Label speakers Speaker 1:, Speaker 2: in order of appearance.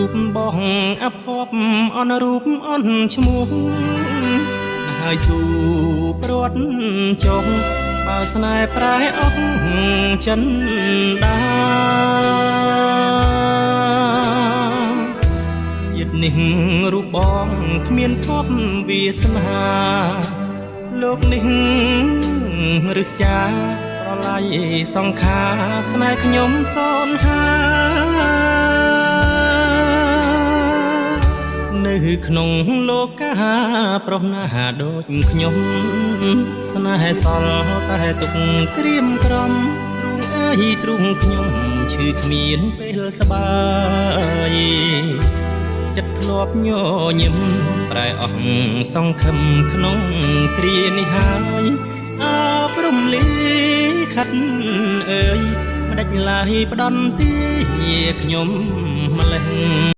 Speaker 1: រូបបងអភ័ព្វអនរូបអនឈ្មោះហើយស៊ូព្រាត់ចុះបើស្នេហ៍ប្រែអស់ចិនដាជាតិនេះរូបបងគ្មានភពវាសនាលោកនេះឬសាប្រឡាយសង្ខារស្នេហ៍ខ្ញុំសនហានៅក្នុងលោកកាប្រុសណាដូចខ្ញុំស្នេហ៍សល់តែទុកក្រៀមក្រំទ្រូងអើយទ្រូងខ្ញុំឈឺគ្មានពេលសប្បាយចិត្តធ្លាប់ញញឹមប្រែអស់សង្ឃឹមក្នុងគ្រានេះហើយអើព្រំលីខិតអើយមិនដាច់ឡើយផ្ដំទីខ្ញុំម្លេះ